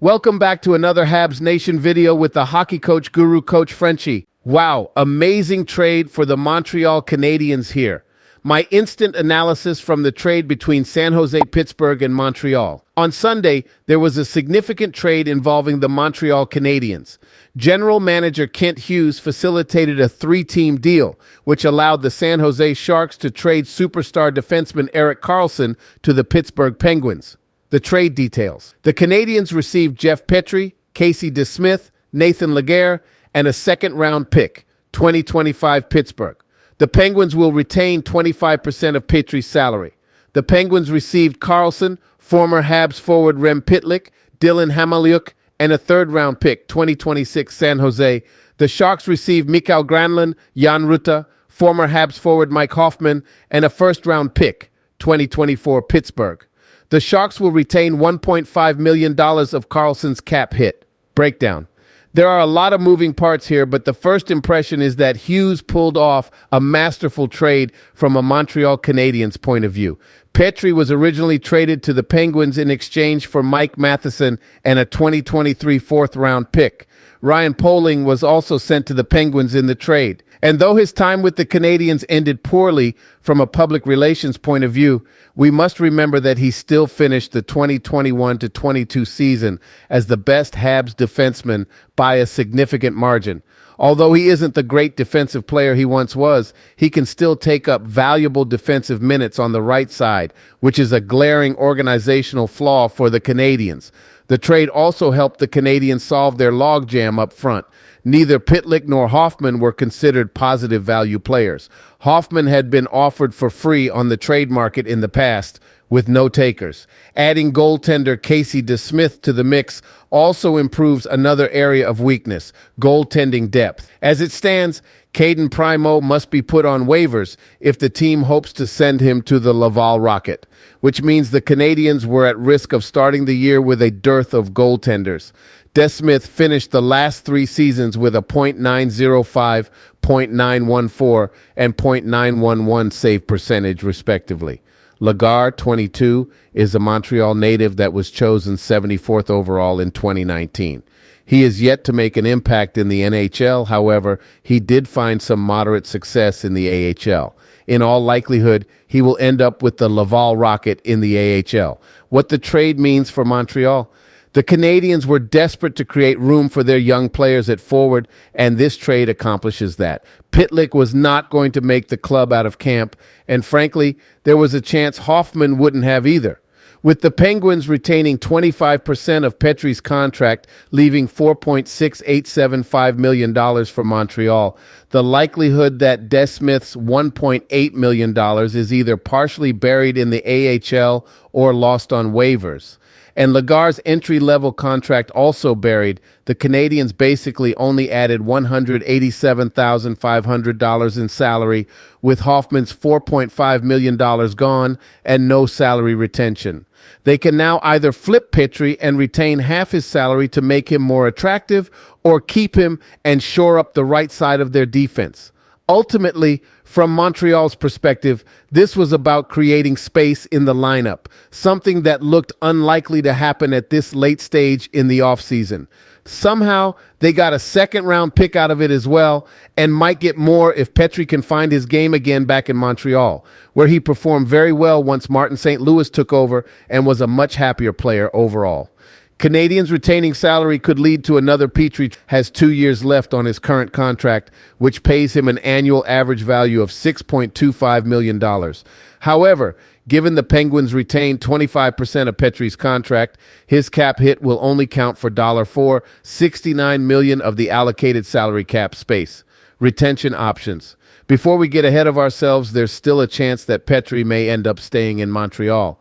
Welcome back to another Habs Nation video with the hockey coach guru, Coach Frenchy. Wow, amazing trade for the Montreal Canadiens here. My instant analysis from the trade between San Jose, Pittsburgh, and Montreal. On Sunday, there was a significant trade involving the Montreal Canadiens. General manager Kent Hughes facilitated a three-team deal, which allowed the San Jose Sharks to trade superstar defenseman Erik Karlsson to the Pittsburgh Penguins. The trade details. The Canadiens received Jeff Petry, Casey DeSmith, Nathan Legare, and a second-round pick, 2025 Pittsburgh. The Penguins will retain 25% of Petry's salary. The Penguins received Karlsson, former Habs forward Rem Pitlick, Dylan Hamaliuk, and a third-round pick, 2026 San Jose. The Sharks received Mikael Grandlund, Rutta, former Habs forward Mike Hoffman, and a first-round pick, 2024 Pittsburgh. The Sharks will retain $1.5 million of Karlsson's cap hit. Breakdown. There are a lot of moving parts here, but the first impression is that Hughes pulled off a masterful trade from a Montreal Canadiens point of view. Petry was originally traded to the Penguins in exchange for Mike Matheson and a 2023 fourth-round pick. Ryan Poehling was also sent to the Penguins in the trade. And though his time with the Canadiens ended poorly from a public relations point of view, we must remember that he still finished the 2021-22 season as the best Habs defenseman by a significant margin. Although he isn't the great defensive player he once was, he can still take up valuable defensive minutes on the right side, which is a glaring organizational flaw for the Canadiens. The trade also helped the Canadiens solve their logjam up front. Neither Pitlick nor Hoffman were considered positive value players. Hoffman had been offered for free on the trade market in the past, with no takers. Adding goaltender Casey DeSmith to the mix also improves another area of weakness, goaltending depth. As it stands, Caden Primo must be put on waivers if the team hopes to send him to the Laval Rocket, which means the Canadiens were at risk of starting the year with a dearth of goaltenders. DeSmith finished the last three seasons with a .905, .914, and .911 save percentage, respectively. Legare, 22, is a Montreal native that was chosen 74th overall in 2019. He is yet to make an impact in the NHL. However, he did find some moderate success in the AHL. In all likelihood, he will end up with the Laval Rocket in the AHL. What the trade means for Montreal? The Canadiens were desperate to create room for their young players at forward, and this trade accomplishes that. Pitlick was not going to make the club out of camp, and frankly, there was a chance Hoffman wouldn't have either. With the Penguins retaining 25% of Petry's contract, leaving $4.6875 million for Montreal, the likelihood that DeSmith's $1.8 million is either partially buried in the AHL or lost on waivers. And Legare's entry-level contract also buried. The Canadiens basically only added $187,500 in salary, with Hoffman's $4.5 million gone and no salary retention. They can now either flip Petry and retain half his salary to make him more attractive, or keep him and shore up the right side of their defense. Ultimately, from Montreal's perspective, this was about creating space in the lineup, something that looked unlikely to happen at this late stage in the offseason. Somehow, they got a second-round pick out of it as well, and might get more if Petry can find his game again back in Montreal, where he performed very well once Martin St. Louis took over and was a much happier player overall. Canadiens retaining salary could lead to another. Petry has 2 years left on his current contract, which pays him an annual average value of $6.25 million. However, given the Penguins retain 25% of Petry's contract, his cap hit will only count for $4, $69 million of the allocated salary cap space. Retention options. Before we get ahead of ourselves, there's still a chance that Petry may end up staying in Montreal.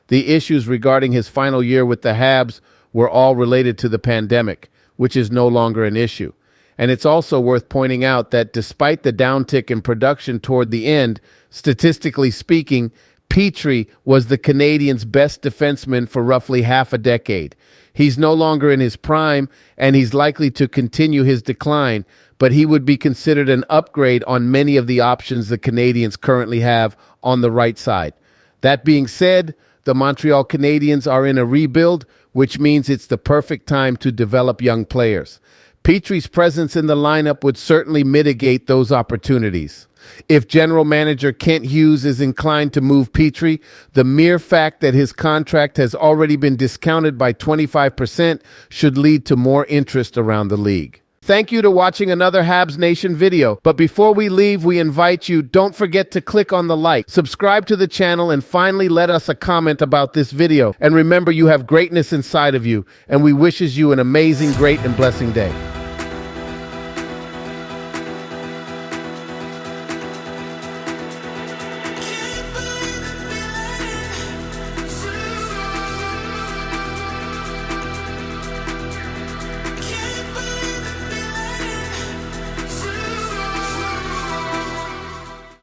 The issues regarding his final year with the Habs were all related to the pandemic, which is no longer an issue. And it's also worth pointing out that despite the downtick in production toward the end, statistically speaking, Petry was the Canadiens' best defenseman for roughly half a decade. He's no longer in his prime, and he's likely to continue his decline, but he would be considered an upgrade on many of the options the Canadiens currently have on the right side. That being said, the Montreal Canadiens are in a rebuild, which means it's the perfect time to develop young players. Petry's presence in the lineup would certainly mitigate those opportunities. If general manager Kent Hughes is inclined to move Petry, the mere fact that his contract has already been discounted by 25% should lead to more interest around the league. Thank you to watching another Habs Nation video. But before we leave, we invite you, don't forget to click on the like, subscribe to the channel, and finally let us a comment about this video. And remember, you have greatness inside of you, and we wishes you an amazing, great, and blessing day.